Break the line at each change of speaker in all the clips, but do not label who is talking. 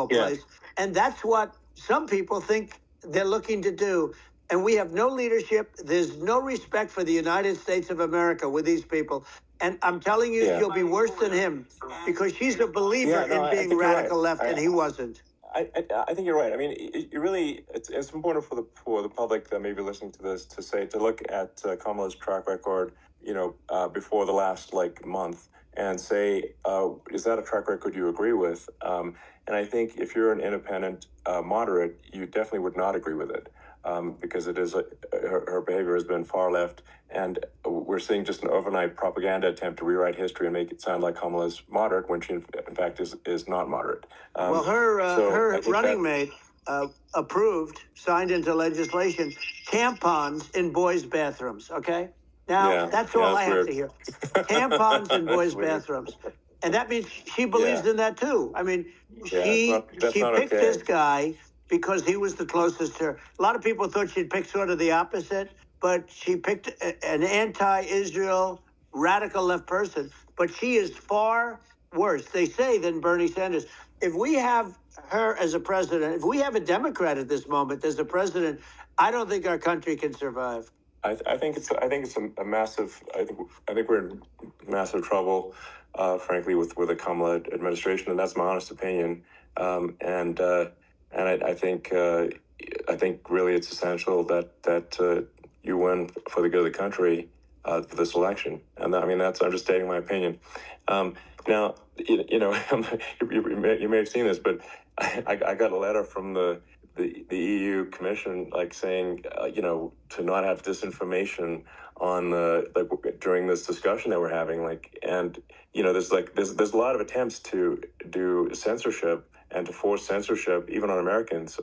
Yeah.
place. And that's what some people think they're looking to do. And we have no leadership. There's no respect for the United States of America with these people. And I'm telling you,
Yeah.
she'll be worse than him because she's a believer
Yeah, no,
in
I
being
think you're right.
radical left, and he wasn't.
I think you're right. I mean, it really it's important for the public that may be listening to this to look at Kamala's track record, before the last month, and say, is that a track record you agree with? And I think if you're an independent moderate, you definitely would not agree with it, because it is her behavior has been far left, and we're seeing just an overnight propaganda attempt to rewrite history and make it sound like Kamala's moderate when she in fact is not moderate.
Well, her running mate signed into legislation, tampons in boys' bathrooms. Okay, now that's all I have to hear. Tampons in boys' bathrooms, and that means she believes in that too. I mean, she picked this guy because he was the closest to her. A lot of people thought she'd pick sort of the opposite, but she picked an anti-Israel radical left person. But she is far worse, they say, than Bernie Sanders. If we have her as a president, if we have a Democrat at this moment as a president, I don't think our country can survive.
I think it's a massive. I think we're in massive trouble, frankly, with the Kamala administration, and that's my honest opinion. And I think really it's essential that you win for the good of the country for this election, and I mean that's understating my opinion. Now, you may have seen this, but I got a letter from the EU Commission saying to not have disinformation on during this discussion that we're having, and there's a lot of attempts to do censorship and to force censorship even on Americans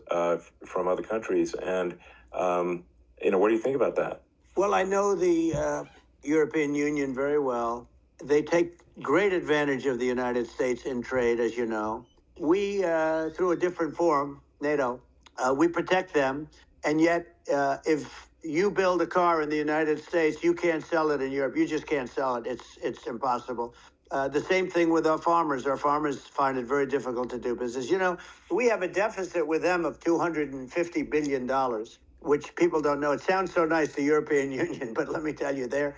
from other countries, and what do you think about that?
Well, I know the European Union very well. They take great advantage of the United States in trade, as you know. We, through a different forum, NATO, we protect them. And yet, if you build a car in the United States, you can't sell it in Europe. You just can't sell it. It's impossible. The same thing with our farmers. Our farmers find it very difficult to do business. We have a deficit with them of $250 billion, which people don't know. It sounds so nice, the European Union, but let me tell you, they're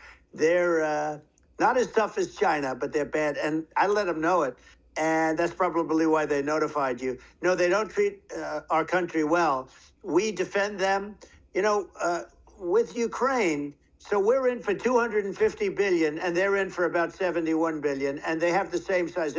not as tough as China, but they're bad. And I let them know it. And that's probably why they notified you. No, they don't treat our country well. We defend them, with Ukraine. So we're in for 250 billion, and they're in for about 71 billion, and they have the same size.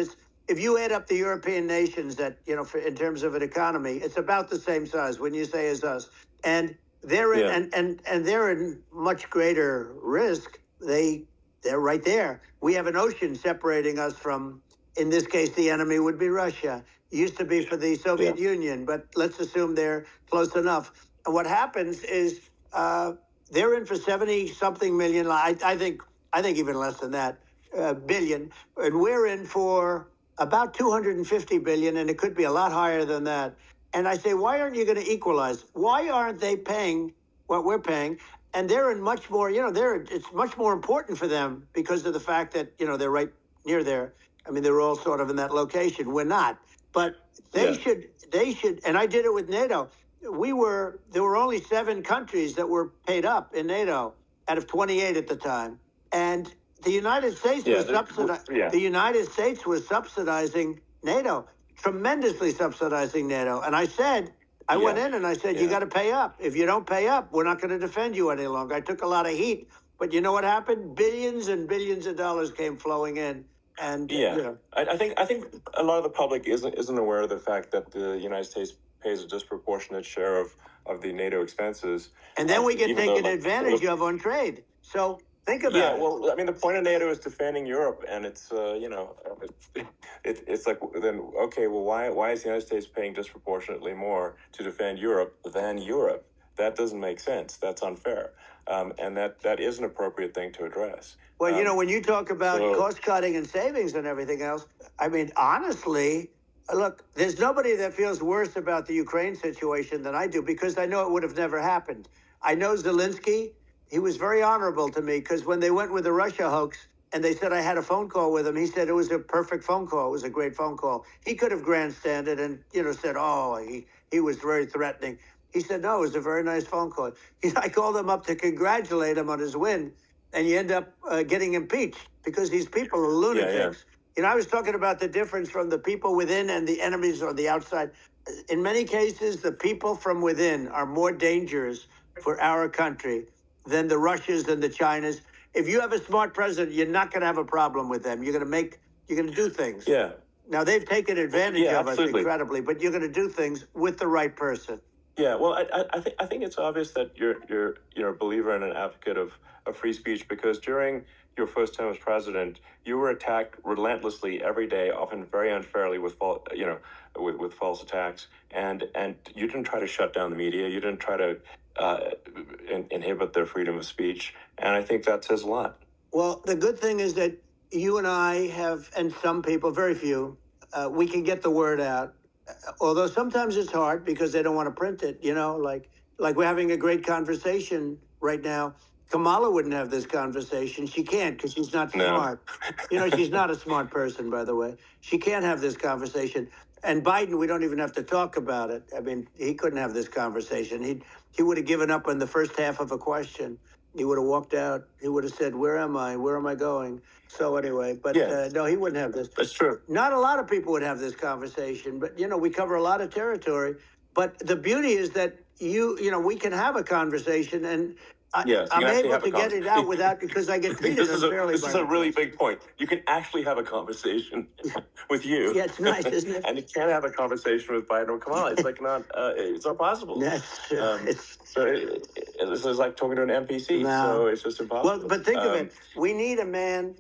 If you add up the European nations that, in terms of an economy, it's about the same size when you say as us. And they're in, and they're in much greater risk. They're right there. We have an ocean separating us from, in this case, the enemy would be Russia. It used to be for the Soviet Union, but let's assume they're close enough. And what happens is they're in for 70-something million. I think even less than that, billion. And we're in for about 250 billion, and it could be a lot higher than that. And I say, why aren't you going to equalize? Why aren't they paying what we're paying? And they're in much more, it's much more important for them because of the fact that, they're right near there. I mean, they're all sort of in that location. We're not. But they should, and I did it with NATO. There were only 7 countries that were paid up in NATO out of 28 at the time. And the United States the United States was subsidizing NATO, tremendously subsidizing NATO. And I said, I went in and I said, you got to pay up. If you don't pay up, we're not going to defend you any longer. I took a lot of heat, but you know what happened? Billions and billions of dollars came flowing in. And
I think a lot of the public isn't aware of the fact that the United States pays a disproportionate share of the NATO expenses.
And then we get taken advantage of on trade. So think about it.
Yeah, well, I mean, the point of NATO is defending Europe, and it's it's like, then okay, well, why is the United States paying disproportionately more to defend Europe than Europe? That doesn't make sense. That's unfair, and that is an appropriate thing to address.
Well, when you talk about cost cutting and savings and everything else, I mean, honestly, look, there's nobody that feels worse about the Ukraine situation than I do, because I know it would have never happened. I know Zelensky. He was very honorable to me, because when they went with the Russia hoax, and they said I had a phone call with him. He said it was a perfect phone call. It was a great phone call. He could have grandstanded and said, "Oh, he was very threatening." He said, "No, it was a very nice phone call." I called him up to congratulate him on his win, and you end up getting impeached because these people are lunatics. I was talking about the difference from the people within and the enemies on the outside. In many cases, the people from within are more dangerous for our country than the Russians and the Chinas. If you have a smart president, you're not going to have a problem with them. You're going to do things.
Yeah.
Now they've taken advantage of
absolutely.
us incredibly, but you're going to do things with the right person.
Yeah, well, I think it's obvious that you're a believer and an advocate of free speech, because during your first term as president, you were attacked relentlessly every day, often very unfairly with with false attacks, and you didn't try to shut down the media. You didn't try to inhibit their freedom of speech, and I think that says a lot.
Well, the good thing is that you and I have, and some people, very few, we can get the word out. Although sometimes it's hard because they don't want to print it, like we're having a great conversation right now. Kamala wouldn't have this conversation. She can't because she's not smart. She's not a smart person, by the way. She can't have this conversation. And Biden, we don't even have to talk about it. I mean, he couldn't have this conversation. He would have given up on the first half of a question. He would have walked out. He would have said, "Where am I? Where am I going?" So anyway, but no, he wouldn't have this.
That's true.
Not a lot of people would have this conversation, but we cover a lot of territory. But the beauty is that we can have a conversation, and I'm able to get it out without, because I get treated unfairly.
This is a really big point. You can actually have a conversation with you.
Yeah, it's nice, isn't it?
And you can't have a conversation with Biden or Kamala. It's like it's not possible.
That's
this is like talking to an NPC. No. So it's just impossible.
Well, but think of it. We need a man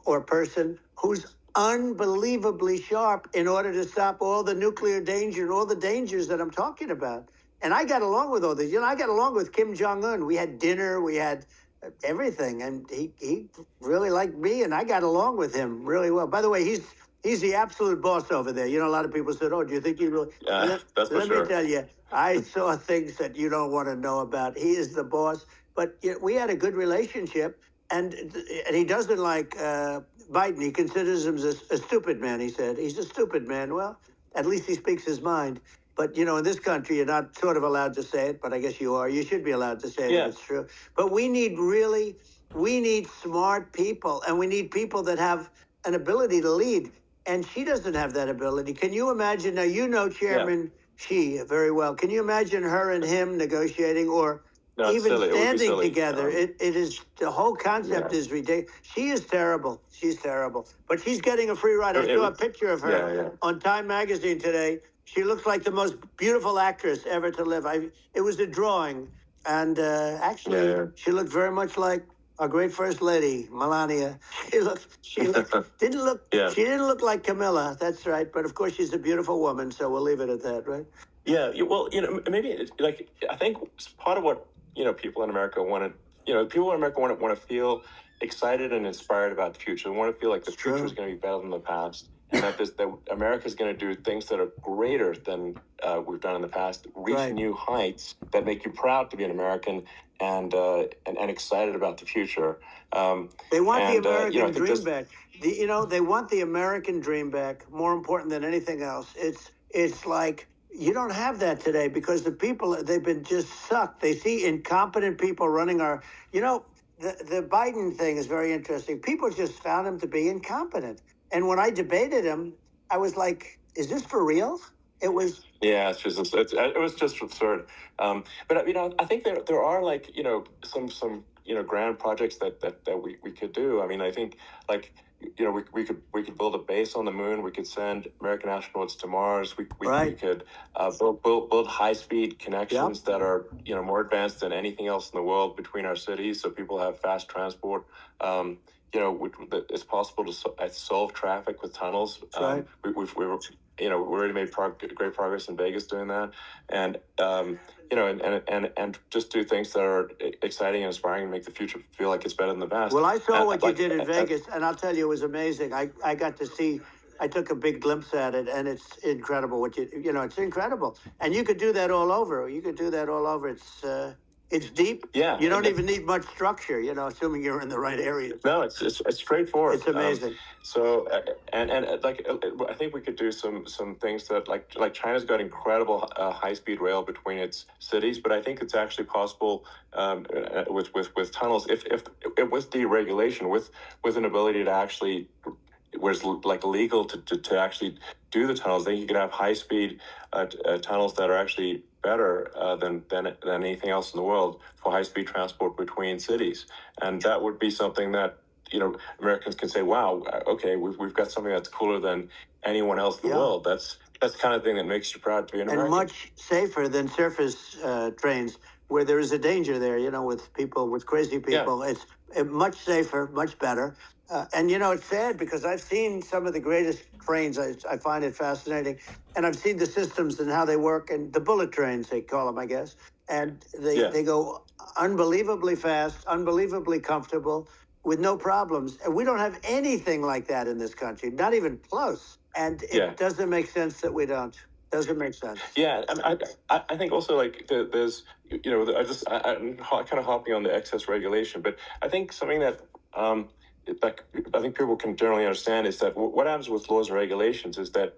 or person who's unbelievably sharp in order to stop all the nuclear danger and all the dangers that I'm talking about. And I got along with all these. I got along with Kim Jong-un. We had dinner. We had everything. And he really liked me, and I got along with him really well. By the way, he's the absolute boss over there. A lot of people said, "Oh, do you think he really?"
That's for
Let
sure.
me tell you, I saw things that you don't want to know about. He is the boss. But we had a good relationship, and he doesn't like Biden. He considers him a stupid man, he said. He's a stupid man. Well, at least he speaks his mind. But, in this country, you're not sort of allowed to say it, but I guess you are. You should be allowed to say it if it's true. But we need smart people, and we need people that have an ability to lead. And she doesn't have that ability. Can you imagine? Now, Chairman Xi very well. Can you imagine her and him negotiating or even standing together? It is, the whole concept is ridiculous. She is terrible. She's terrible. But she's getting a free ride. I saw a picture of her on Time Magazine today. She looks like the most beautiful actress ever to live. It was a drawing, and actually, she looked very much like our great first lady, Melania. She didn't look like Camilla. That's right. But of course, she's a beautiful woman, so we'll leave it at that, right?
Yeah. Well, maybe I think part of what people in America want to feel excited and inspired about the future. They want to feel like the future is going to be better than the past. And that America is going to do things that are greater than we've done in the past, reach new heights that make you proud to be an American and excited about the future.
They want the American dream back. They want the American dream back. More important than anything else, it's like you don't have that today because the people, they've been just sucked. They see incompetent people running our. The Biden thing is very interesting. People just found him to be incompetent. And when I debated him, I was like, "Is this for real?" It was.
Yeah, it was just absurd. But I think there are some grand projects that we could do. I mean, I think we could build a base on the moon. We could send American astronauts to Mars. We could build high speed connections that are more advanced than anything else in the world between our cities, so people have fast transport. It's possible to solve traffic with tunnels. We've already made great progress in Vegas doing that, and and just do things that are exciting and inspiring and make the future feel like it's better than the past.
Well, I saw what you did in Vegas, and I'll tell you, it was amazing. I got to see. I took a big glimpse at it, and it's incredible. It's incredible, and you could do that all over. It's It's deep.
Yeah,
You don't even need much structure, assuming you're in the right area.
no, it's straightforward.
It's amazing.
So I think we could do some things that like China's got incredible high speed rail between its cities, but I think it's actually possible with tunnels if with deregulation with an ability to actually where it's like legal to actually do the tunnels. Then you could have high speed tunnels that are actually better than anything else in the world for high speed transport between cities, and that would be something that Americans can say, "Wow, okay, we've got something that's cooler than anyone else in the world." That's the kind of thing that makes you proud to be an American.
And much safer than surface trains, where there is a danger there. With people, with crazy people, it's much safer, much better. And it's sad because I've seen some of the greatest trains. I find it fascinating, and I've seen the systems and how they work, and the bullet trains they call them, I guess. And they go unbelievably fast, unbelievably comfortable, with no problems. And we don't have anything like that in this country, not even close. And it doesn't make sense that we don't. Doesn't make sense.
Yeah, I think also like there's I'm kind of hopping on the excess regulation, but I think something that like I think people can generally understand is that what happens with laws and regulations is that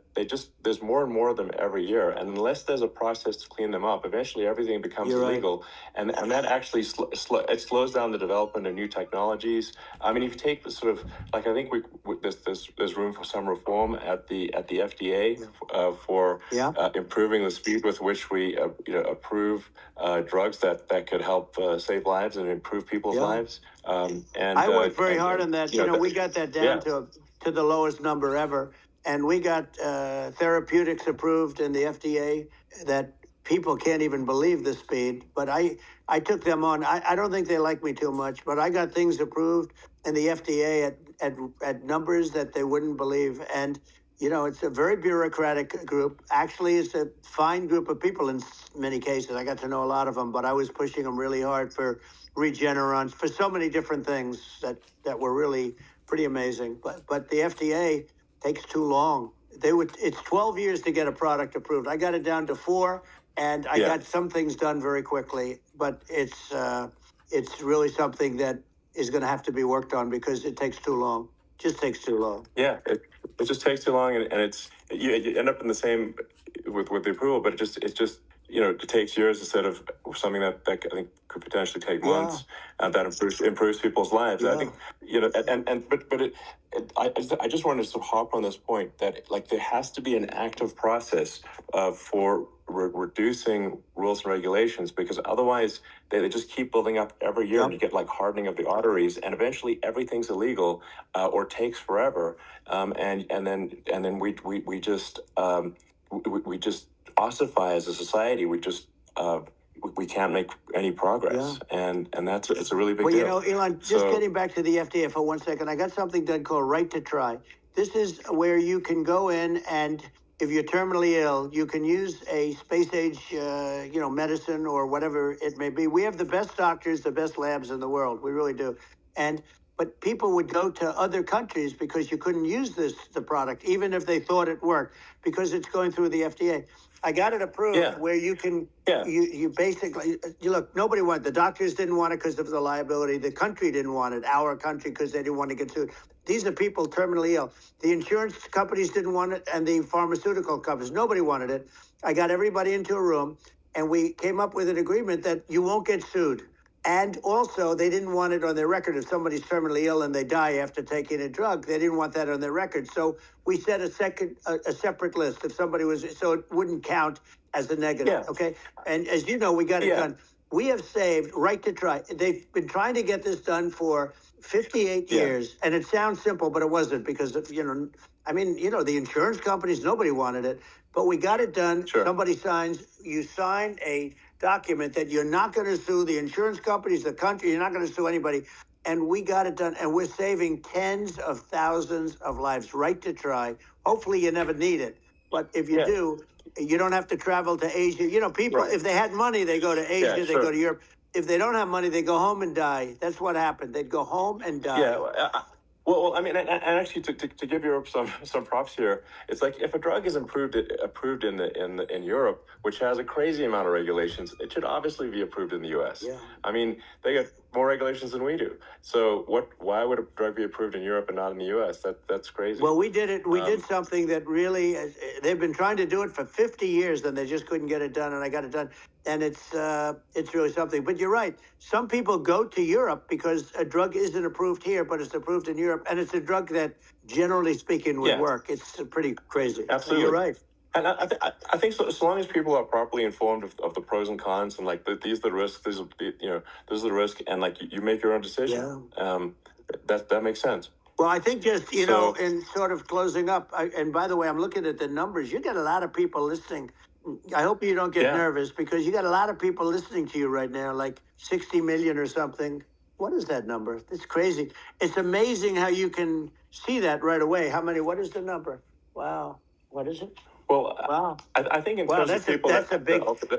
there's more and more of them every year, and unless there's a process to clean them up, eventually everything becomes illegal, and that actually it slows down the development of new technologies. I mean, if you take sort of like I think there's room for some reform at the FDA for improving the speed with which we approve drugs that could help save lives and improve people's lives.
And I worked very hard on that. We got that down to the lowest number ever, and we got therapeutics approved in the FDA that people can't even believe the speed. But I took them on. I don't think they like me too much, but I got things approved in the FDA at numbers that they wouldn't believe. And it's a very bureaucratic group. Actually, it's a fine group of people in many cases. I got to know a lot of them, but I was pushing them really hard for Regeneron, for so many different things that were really pretty amazing. But the FDA takes too long. It's 12 years to get a product approved. I got it down to 4, and I got some things done very quickly. But it's really something that is going to have to be worked on because it takes too long. Just takes too long.
Yeah, it just takes too long, and it's you end up in the same with the approval, but it just it takes years instead of something that I think could potentially take months, and that improves people's lives. I think I just wanted to sort of hop on this point that like there has to be an active process for reducing rules and regulations, because otherwise they just keep building up every year, and you get like hardening of the arteries, and eventually everything's illegal or takes forever, and then we just ossify as a society. We can't make any progress, and it's a really big deal.
Elon, just getting back to the FDA for 1 second, I got something done called Right to Try. This is where you can go in, and if you're terminally ill, you can use a space age, medicine or whatever it may be. We have the best doctors, the best labs in the world. We really do. But people would go to other countries because you couldn't use the product, even if they thought it worked, because it's going through the FDA. I got it approved where you can, you basically, look, nobody wanted, the doctors didn't want it because of the liability. The country didn't want it, our country, because they didn't want to get sued. These are people terminally ill. The insurance companies didn't want it, and the pharmaceutical companies, nobody wanted it. I got everybody into a room, and we came up with an agreement that you won't get sued. And also, they didn't want it on their record. If somebody's terminally ill and they die after taking a drug, they didn't want that on their record. So we set a separate list if somebody was, so it wouldn't count as a negative. Okay. And as you know, we got it done. We have saved Right to Try. They've been trying to get this done for 58 years, and it sounds simple, but it wasn't, because the insurance companies, nobody wanted it, but we got it done. Somebody you sign a document that you're not going to sue the insurance companies, the country, you're not going to sue anybody. And we got it done, and we're saving tens of thousands of lives. Right to Try. Hopefully you never need it, but if you do, you don't have to travel to Asia. People, if they had money, they go to Asia, they go to Europe. If they don't have money, they go home and die. That's what happened. They'd go home and die.
I mean, and actually, to give Europe some props here, it's like if a drug is approved in Europe, which has a crazy amount of regulations, it should obviously be approved in the U.S.
Yeah.
I mean, they get more regulations than we do. So why would a drug be approved in Europe and not in the U.S.? That's crazy.
Well, we did it. We did something that really, they've been trying to do it for 50 years, and they just couldn't get it done, and I got it done. And it's really something. But you're right. Some people go to Europe because a drug isn't approved here, but it's approved in Europe, and it's a drug that, generally speaking, would work. It's pretty crazy.
Absolutely.
You're right.
And I think so long as people are properly informed of the pros and cons, and like these are the risks, these are this is the risk, and like you make your own decision. Yeah. That makes sense. Well, I think just,
know, in sort of closing up, and by the way, I'm looking at the numbers. You got a lot of people listening. I hope you don't get nervous, because you got a lot of people listening to you right now, like 60 million or something. What is that number? It's crazy. It's amazing how you can see that right away. What is the number? Wow. What is it?
Well, wow. I think in terms of people,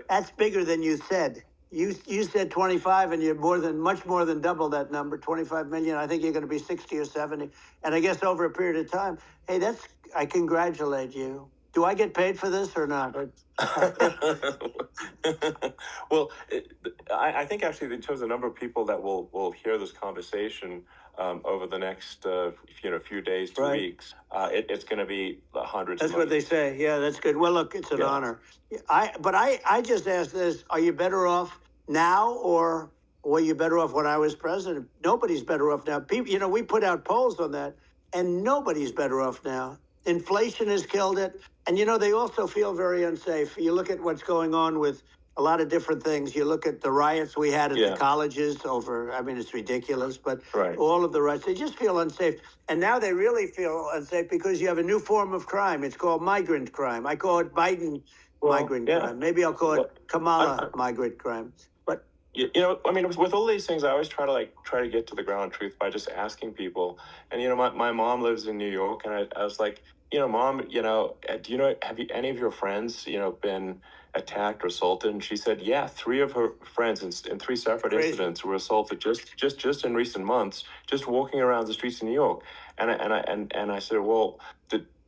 that's bigger than you said. You said 25, and you're much more than double that number, 25 million. I think you're going to be 60 or 70. And I guess over a period of time, hey, I congratulate you. Do I get paid for this or not?
Well, I think actually in terms of the number of people that will hear this conversation over the next few days to weeks, it's going to be hundreds.
That's what they say. Yeah, that's good. Well, look, it's an honor. I just asked this: are you better off now, or were you better off when I was president? Nobody's better off now. People, we put out polls on that, and nobody's better off now. Inflation has killed it. And, they also feel very unsafe. You look at what's going on with a lot of different things. You look at the riots we had at the colleges it's ridiculous, but all of the riots, they just feel unsafe. And now they really feel unsafe because you have a new form of crime. It's called migrant crime. I call it Biden migrant crime. Maybe I'll call it Kamala migrant crime. But
with all these things, I always try to get to the ground truth by just asking people. And my mom lives in New York, and I was like, Mom, have any of your friends, been attacked or assaulted? And she said, yeah, 3 of her friends in 3 separate incidents were assaulted just in recent months, just walking around the streets of New York. And I said, well,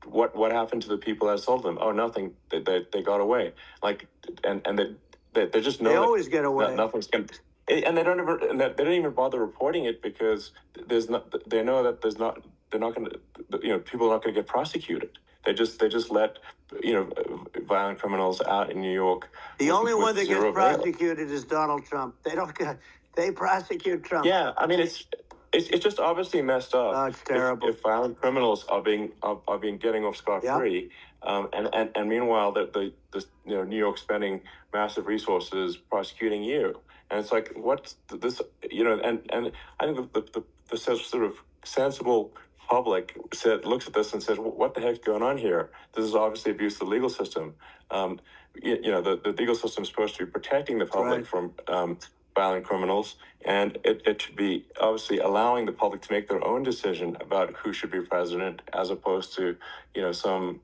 what happened to the people that assaulted them? Oh, nothing. They got away. Like, and they just know
they always get away.
Nothing's going to. And they don't even bother reporting it because they know that they're not going to, people are not going to get prosecuted. They just let, violent criminals out in New York.
The only one that gets prosecuted is Donald Trump. They prosecute Trump.
Yeah, I mean, it's just obviously messed up.
Oh, it's terrible.
If violent criminals are getting off scot-free, and meanwhile the New York spending massive resources prosecuting you. And it's like, what's this, and I think the sort of sensible public looks at this and says, well, what the heck's going on here? This is obviously abuse of the legal system. The legal system is supposed to be protecting the public from violent criminals, and it should be obviously allowing the public to make their own decision about who should be president, as opposed to, some,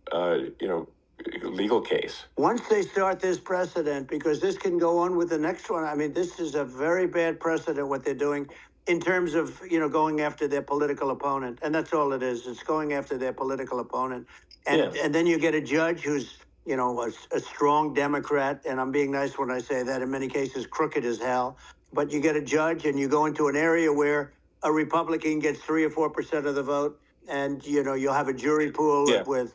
legal case.
Once they start this precedent, because this can go on with the next one, I mean, this is a very bad precedent, what they're doing in terms of, going after their political opponent. And that's all it is. It's going after their political opponent. And then you get a judge who's, a strong Democrat, and I'm being nice when I say that, in many cases, crooked as hell. But you get a judge and you go into an area where a Republican gets 3 or 4% of the vote, and, you'll have a jury pool with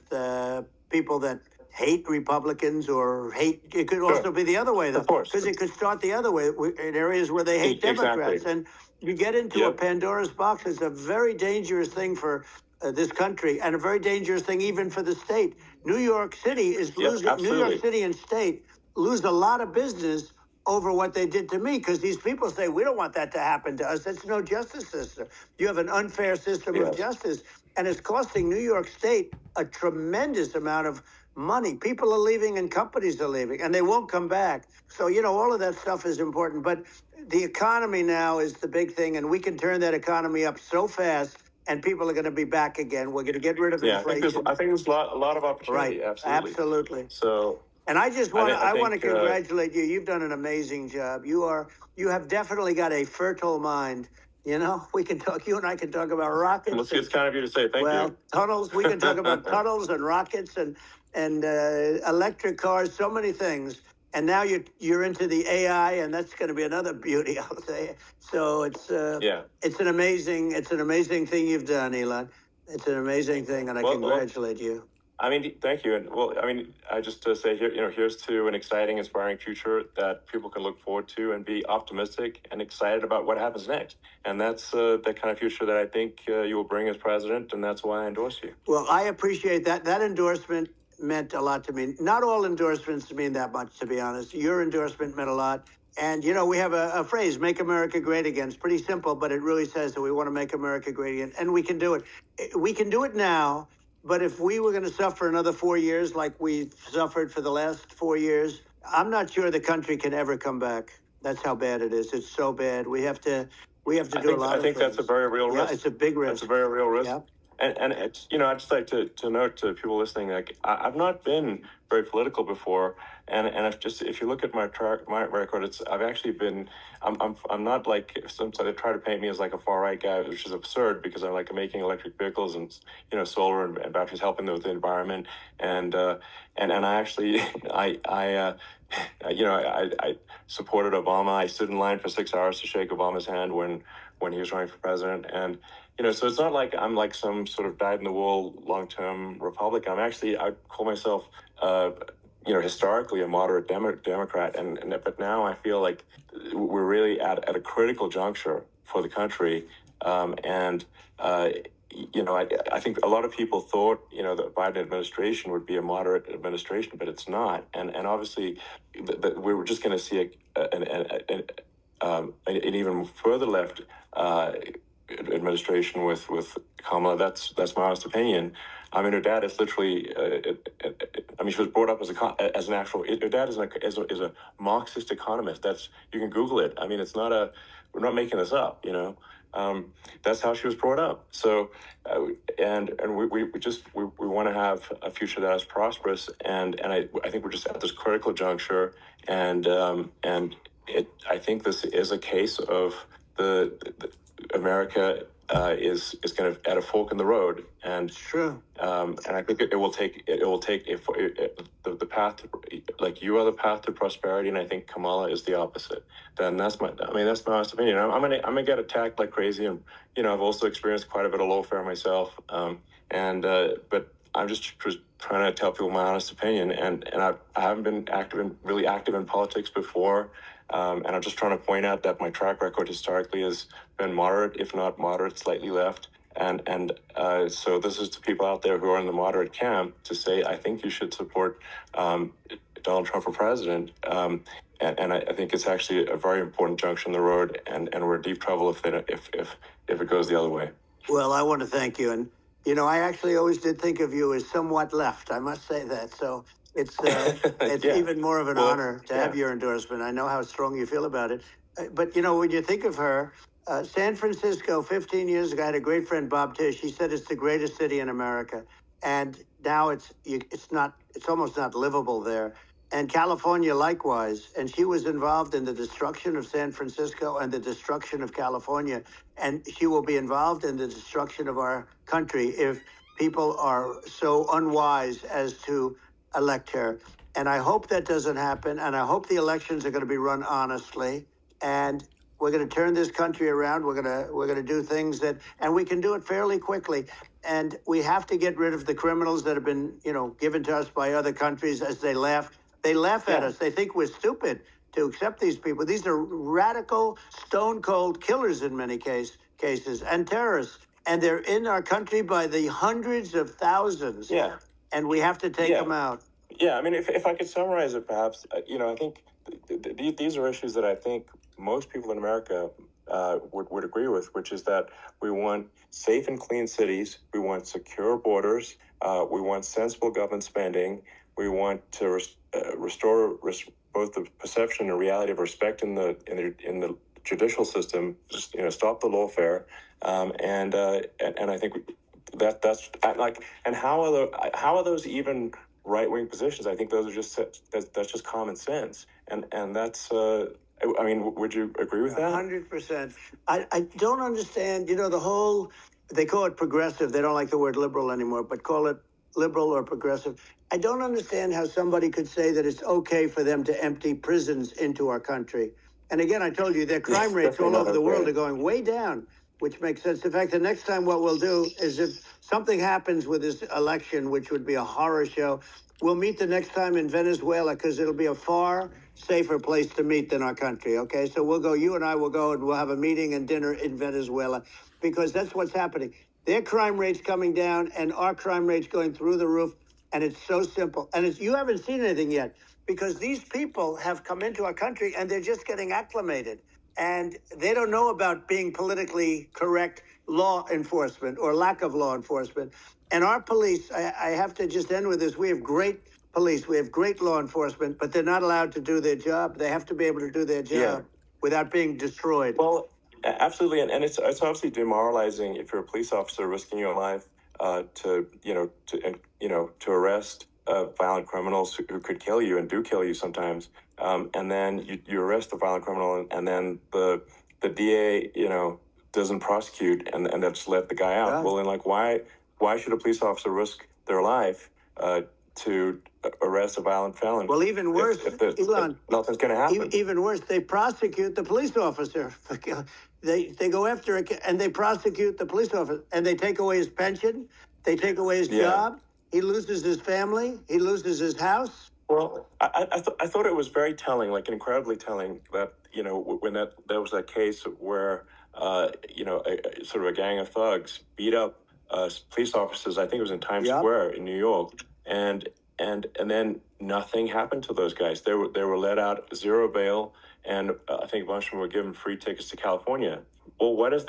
people that hate Republicans or hate. It could also be the other way, though.
Of course.
Because it could start the other way in areas where they hate Democrats. And you get into a Pandora's box. It's a very dangerous thing for this country, and a very dangerous thing even for the state. New York City is losing. New York City and state lose a lot of business over what they did to me, because these people say, we don't want that to happen to us. That's no justice system. You have an unfair system of justice, and it's costing New York State a tremendous amount of money. People are leaving and companies are leaving, and they won't come back. So, all of that stuff is important. But the economy now is the big thing, and we can turn that economy up so fast, and people are going to be back again. We're going to get rid of inflation.
I think there's a lot of opportunity.
Right. Absolutely.
So,
and I just want to congratulate you. You've done an amazing job. You have definitely got a fertile mind, You know, we can talk. You and I can talk about rockets.
Well, it's kind of you to say. Thank you.
Tunnels. We can talk about tunnels and rockets and electric cars. So many things. And now you're into the AI, and that's going to be another beauty, I'll say. So it's an amazing thing you've done, Elon. It's an amazing thing, and I congratulate you.
I mean, thank you. And well, I mean, I just to say here, here's to an exciting, inspiring future that people can look forward to and be optimistic and excited about what happens next. And that's the kind of future that I think you will bring as president. And that's why I endorse you.
Well, I appreciate that. That endorsement meant a lot to me. Not all endorsements mean that much, to be honest. Your endorsement meant a lot. And, we have a phrase, make America great again. It's pretty simple, but it really says that we want to make America great again. And we can do it. We can do it now. But if we were going to suffer another 4 years like we've suffered for the last 4 years, I'm not sure the country can ever come back. That's how bad it is. It's so bad. We have to do a lot of things.
I think that's a very real risk.
Yeah, it's a big risk.
It's a very real risk.
Yeah.
And it's, I'd just like to note to people listening, like, I've not been very political before. And if you look at my record, I've actually been, I'm not like, some they try to paint me as like a far right guy, which is absurd because I'm like making electric vehicles and, solar and batteries, helping with the environment. And I actually, I supported Obama. I stood in line for 6 hours to shake Obama's hand when he was running for president. And, so it's not like I'm like some sort of dyed-in-the-wool long-term Republican. I call myself, historically a moderate Democrat. But now I feel like we're really at a critical juncture for the country. I think a lot of people thought, the Biden administration would be a moderate administration, but it's not. And obviously, we were just going to see an even further left administration with Kamala. That's my honest opinion. I mean, her dad is literally. She was brought up as an actual. Her dad is a Marxist economist. You can Google it. I mean, it's not we're not making this up. That's how she was brought up. So, and we want to have a future that is prosperous. And I think we're just at this critical juncture. And I think this is a case of the America is kind of at a fork in the road, and
true.
And I think it will take the path to, like, you are the path to prosperity, and I think Kamala is the opposite. Then that's my honest opinion. I'm gonna get attacked like crazy, and I've also experienced quite a bit of lawfare myself. But I'm just trying to tell people my honest opinion, and I haven't been really active in politics before. And I'm just trying to point out that my track record historically has been moderate, if not moderate, slightly left. And so this is to people out there who are in the moderate camp to say, I think you should support Donald Trump for president. And I think it's actually a very important junction in the road, and we're in deep trouble if it goes the other way.
Well, I want to thank you. And, I actually always did think of you as somewhat left. I must say that. So it's even more of an honor to have your endorsement. I know how strong you feel about it. But, when you think of her, San Francisco, 15 years ago, I had a great friend, Bob Tish. He said it's the greatest city in America. And now it's almost not livable there. And California likewise. And she was involved in the destruction of San Francisco and the destruction of California. And she will be involved in the destruction of our country if people are so unwise as to elect her. And I hope that doesn't happen. And I hope the elections are going to be run honestly. And we're going to turn this country around. We're going to do things and we can do it fairly quickly. And we have to get rid of the criminals that have been, given to us by other countries as they laugh. They laugh at us. They think we're stupid to accept these people. These are radical, stone-cold killers in many cases and terrorists. And they're in our country by the hundreds of thousands.
Yeah.
And we have to take them out.
Yeah, I mean, if I could summarize it, perhaps, I think these are issues that I think most people in America would agree with, which is that we want safe and clean cities, we want secure borders, we want sensible government spending, we want to restore both the perception and reality of respect in the judicial system, stop the lawfare, and I think that's like, and how are those even right-wing positions? I think those are that's just common sense, and that's I mean, would you agree with that?
100%. I don't understand, the whole, they call it progressive. They don't like the word liberal anymore, but call it liberal or progressive. I don't understand how somebody could say that it's okay for them to empty prisons into our country. And again, I told you, their crime rates all over the world are going way down, which makes sense. In fact, the next time what we'll do is if something happens with this election, which would be a horror show, we'll meet the next time in Venezuela because it'll be a far safer place to meet than our country. Okay, so we'll go. You and I will go, and we'll have a meeting and dinner in Venezuela because that's what's happening. Their crime rate's coming down, and our crime rate's going through the roof. And it's so simple. And you haven't seen anything yet because these people have come into our country and they're just getting acclimated. And they don't know about being politically correct law enforcement or lack of law enforcement. And our police, I have to just end with this. We have great police. We have great law enforcement, but they're not allowed to do their job. They have to be able to do their job without being destroyed.
Well, absolutely, and it's obviously demoralizing if you're a police officer risking your life to arrest violent criminals who could kill you and do kill you sometimes, and then you arrest the violent criminal, and then the DA doesn't prosecute and they just let the guy out. Yeah. Well, then why should a police officer risk their life to arrest a violent felon?
Well, even worse, Elon,
if nothing's going to happen.
Even worse, they prosecute the police officer. They go after it and they prosecute the police officer and they take away his pension. They take away his job. He loses his family. He loses his house.
Well, I thought it was very telling, like incredibly telling, that when there was that case where sort of a gang of thugs beat up police officers. I think it was in Times Square in New York, and then nothing happened to those guys. They were let out, zero bail, and I think a bunch of them were given free tickets to California. Well, what is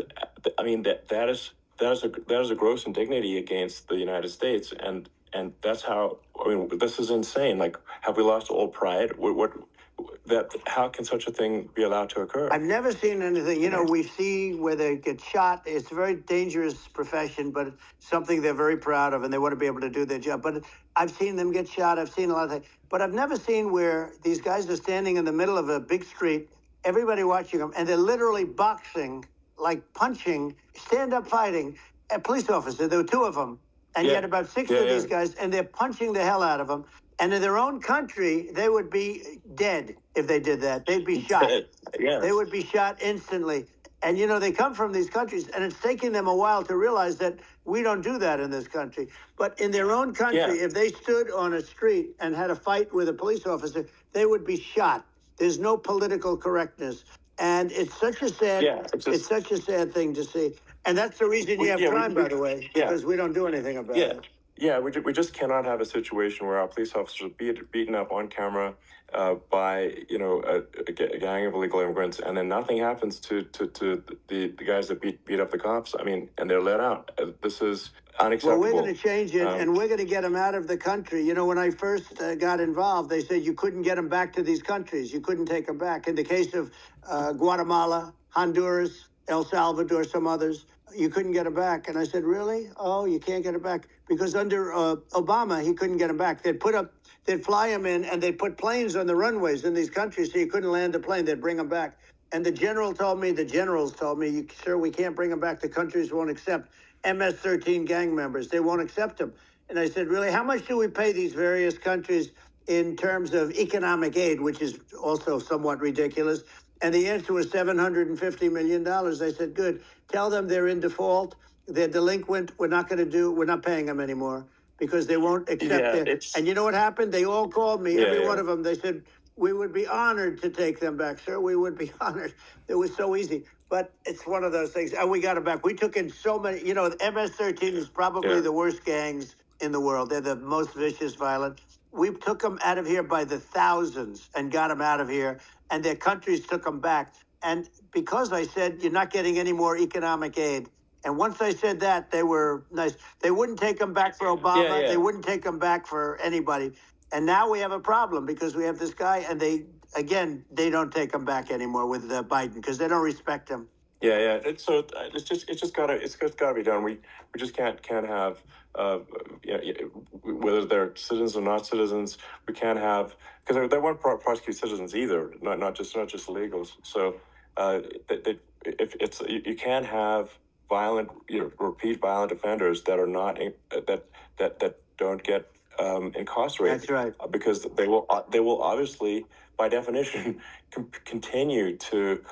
I mean, that is a gross indignity against the United States, and that's how. I mean, this is insane. Like, have we lost all pride? How can such a thing be allowed to occur?
I've never seen anything. We see where they get shot. It's a very dangerous profession, but it's something they're very proud of, and they want to be able to do their job. But I've seen them get shot. I've seen a lot of things. But I've never seen where these guys are standing in the middle of a big street, everybody watching them, and they're literally boxing, like punching, stand-up fighting a police officer. There were two of them, and yet about six of these guys, and they're punching the hell out of them. And in their own country, they would be dead if they did that. They'd be shot. They would be shot instantly. And, they come from these countries, and it's taking them a while to realize that we don't do that in this country. But in their own country, if they stood on a street and had a fight with a police officer, they would be shot. There's no political correctness. And it's such a sad, it's such a sad thing to see. And that's the reason you have crime, by the way, because we don't do anything about it.
Yeah, we just cannot have a situation where our police officers are beaten up on camera by a gang of illegal immigrants, and then nothing happens to the guys that beat up the cops. I mean, and they're let out. This is unacceptable.
Well, we're going to change it, and we're going to get them out of the country. When I first got involved, they said you couldn't get them back to these countries. You couldn't take them back. In the case of Guatemala, Honduras, El Salvador, some others, you couldn't get them back. And I said, really? Oh, you can't get them back? Because under Obama, he couldn't get them back. They'd fly them in, and they'd put planes on the runways in these countries so you couldn't land a plane. They'd bring them back. And the generals told me, sir, we can't bring them back. The countries won't accept MS-13 gang members. They won't accept them. And I said, really, how much do we pay these various countries in terms of economic aid, which is also somewhat ridiculous? And the answer was $750 million. I said, good. Tell them they're in default. They're delinquent. We're not paying them anymore because they won't accept it. And you know what happened? They all called me, every one of them. They said, we would be honored to take them back, sir. We would be honored. It was so easy. But it's one of those things. And we got them back. We took in so many. The MS-13 is probably the worst gangs in the world. They're the most vicious, violent. We took them out of here by the thousands and got them out of here. And their countries took them back. And because I said, you're not getting any more economic aid. And once I said that, they were nice. They wouldn't take them back for Obama. They wouldn't take them back for anybody. And now we have a problem because we have this guy, and they don't take them back anymore with Biden because they don't respect him.
Yeah. It's just gotta be done. We just can't have whether they're citizens or not citizens. We can't have, because they won't prosecute citizens either. Not just illegals. So if it's you can't have violent repeat violent offenders that are not that don't get incarcerated.
That's right.
Because they will obviously, by definition, continue to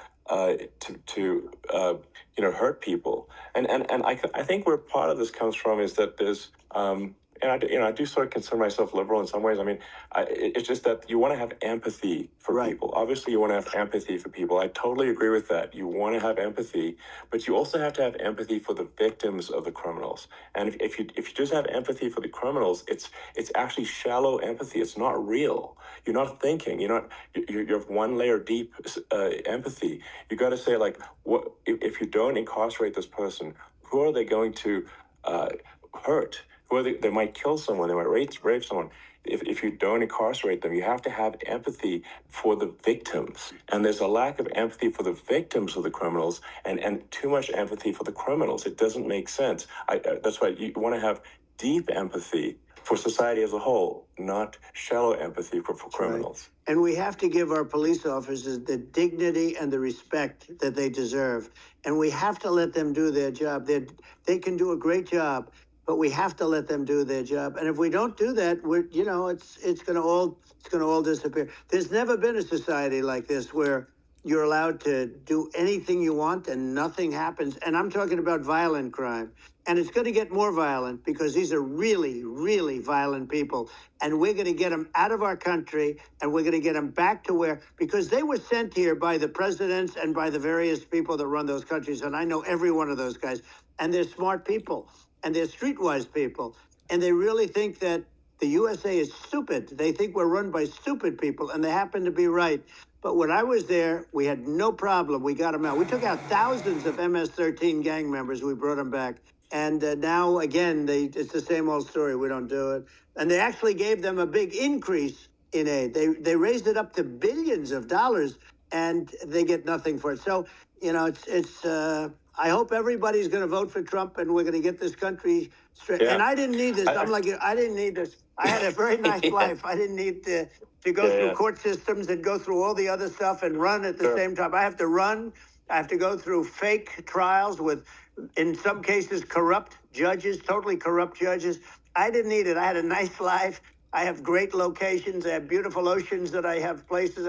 hurt people. And I think where part of this comes from is that there's and I do sort of consider myself liberal in some ways. I mean, it's just that you want to have empathy for
Right.
people. Obviously, you want to have empathy for people. I totally agree with that. You want to have empathy, but you also have to have empathy for the victims of the criminals. And if you just have empathy for the criminals, it's actually shallow empathy. It's not real. You're not thinking. You're one layer deep empathy. You got to say, like, what if you don't incarcerate this person? Who are they going to hurt? Who are they might kill someone. They might rape someone. If you don't incarcerate them, you have to have empathy for the victims. And there's a lack of empathy for the victims of the criminals, and too much empathy for the criminals. It doesn't make sense. That's why you want to have deep empathy for society as a whole, not shallow empathy for criminals.
Right. And we have to give our police officers the dignity and the respect that they deserve. And we have to let them do their job. They can do a great job, but we have to let them do their job. And if we don't do that, it's going to all disappear. There's never been a society like this where you're allowed to do anything you want and nothing happens. And I'm talking about violent crime. And it's going to get more violent because these are really, really violent people. And we're going to get them out of our country, and we're going to get them back to because they were sent here by the presidents and by the various people that run those countries. And I know every one of those guys. And they're smart people, and they're streetwise people. And they really think that the USA is stupid. They think we're run by stupid people, and they happen to be right. But when I was there, we had no problem. We got them out. We took out thousands of MS-13 gang members. We brought them back. And now, again, it's the same old story. We don't do it. And they actually gave them a big increase in aid. They raised it up to billions of dollars, and they get nothing for it. So, I hope everybody's going to vote for Trump, and we're going to get this country straight. Yeah. And I didn't need this. I didn't need this. I had a very nice life. I didn't need to go through court systems and go through all the other stuff and run at the same time. I have to run. I have to go through fake trials with, in some cases, corrupt judges, totally corrupt judges. I didn't need it. I had a nice life. I have great locations. I have beautiful oceans that I have places.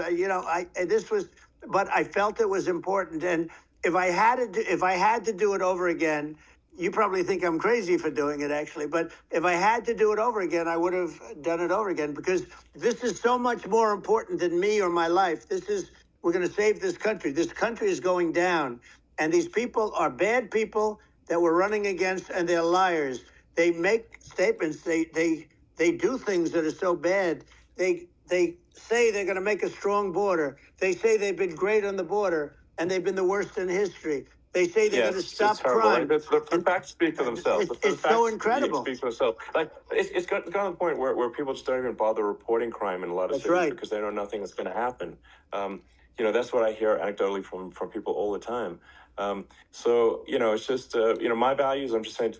But I felt it was important. And if I had to do it over again, you probably think I'm crazy for doing it, actually. But if I had to do it over again, I would have done it over again, because this is so much more important than me or my life. We're going to save this country. This country is going down. And these people are bad people that we're running against, and they're liars. They make statements. They do things that are so bad. They say they're going to make a strong border. They say they've been great on the border, and they've been the worst in history. They say they're going to stop crime.
The facts speak for themselves.
It's so incredible.
Speak for themselves. Like it's got to the point where people just don't even bother reporting crime in a lot of cities because they know nothing is going to happen. That's what I hear anecdotally from people all the time. So it's just my values. I'm just saying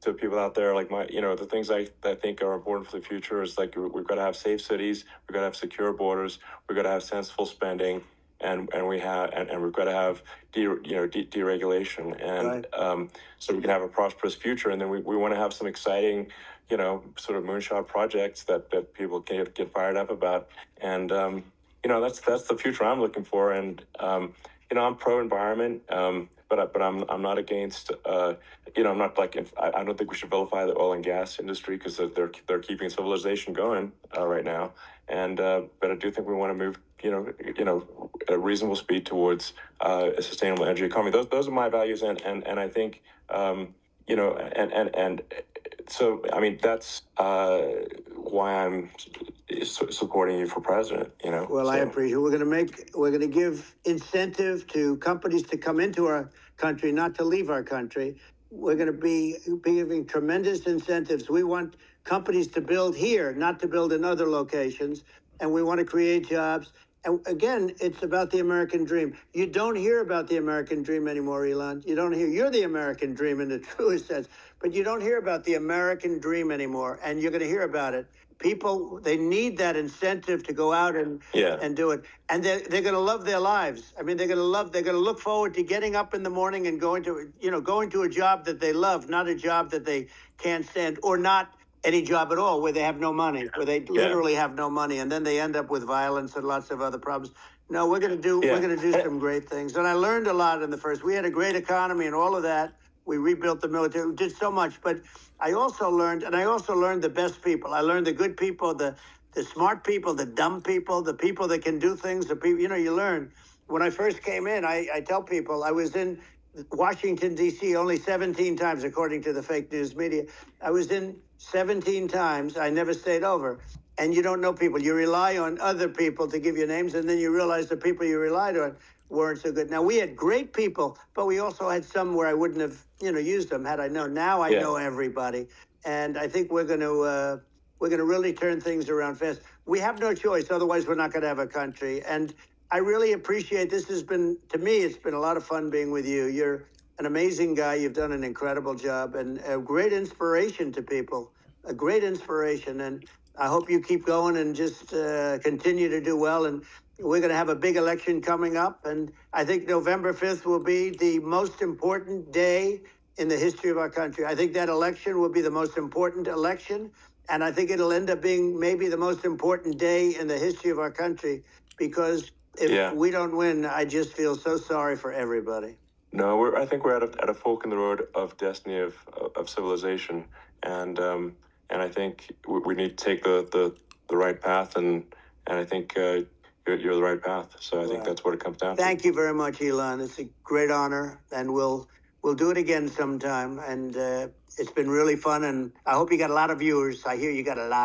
to people out there, like the things I think are important for the future is, like, we've got to have safe cities, we've got to have secure borders, we've got to have sensible spending, and we've got to have deregulation, and so we can have a prosperous future. And then we want to have some exciting sort of moonshot projects that people can get fired up about, and that's the future I'm looking for. And I'm pro environment, but I'm not against. I'm not like, I don't think we should vilify the oil and gas industry, because they're keeping civilization going right now. And but I do think we want to move at a reasonable speed towards a sustainable energy economy. Those are my values, and I think and so, I mean, that's why I'm supporting you for president.
Well, so I appreciate it. We're going to give incentive to companies to come into our country, not to leave our country. We're going to be giving tremendous incentives. We want companies to build here, not to build in other locations. And we want to create jobs. And again, it's about the American dream. You don't hear about the American dream anymore, Elon. You don't hear. You're the American dream in the truest sense, but you don't hear about the American dream anymore. And you're going to hear about it. People, they need that incentive to go out and do it. And they're going to love their lives. I mean, they're going to look forward to getting up in the morning and going to a job that they love, not a job that they can't stand, or not any job at all where they have no money, where they literally have no money, and then they end up with violence and lots of other problems. No, we're going to do some great things. And I learned a lot in the first. We had a great economy and all of that. We rebuilt the military. We did so much, but I also learned the best people. I learned the good people, the smart people, the dumb people, the people that can do things. The people, you learn. When I first came in, I tell people I was in Washington, D.C. only 17 times, according to the fake news media. I was in 17 times. I never stayed over. And you don't know people. You rely on other people to give you names, and then you realize the people you relied on weren't so good. Now, we had great people, but we also had some where I wouldn't have, used them had I known. Now I know everybody. And I think we're going to really turn things around fast. We have no choice. Otherwise, we're not going to have a country. And I really appreciate this. To me, it's been a lot of fun being with you. You're an amazing guy. You've done an incredible job and a great inspiration to people, a great inspiration. And I hope you keep going and just continue to do well. And we're going to have a big election coming up. And I think November 5th will be the most important day in the history of our country. I think that election will be the most important election. And I think it'll end up being maybe the most important day in the history of our country, because if we don't win, I just feel so sorry for everybody. No, I think we're at a fork in the road of destiny of civilization, and I think we need to take the right path, and I think you're the right path. So I think that's what it comes down to. Thank you very much, Elon. It's a great honor, and we'll do it again sometime. And it's been really fun, and I hope you got a lot of viewers. I hear you got a lot.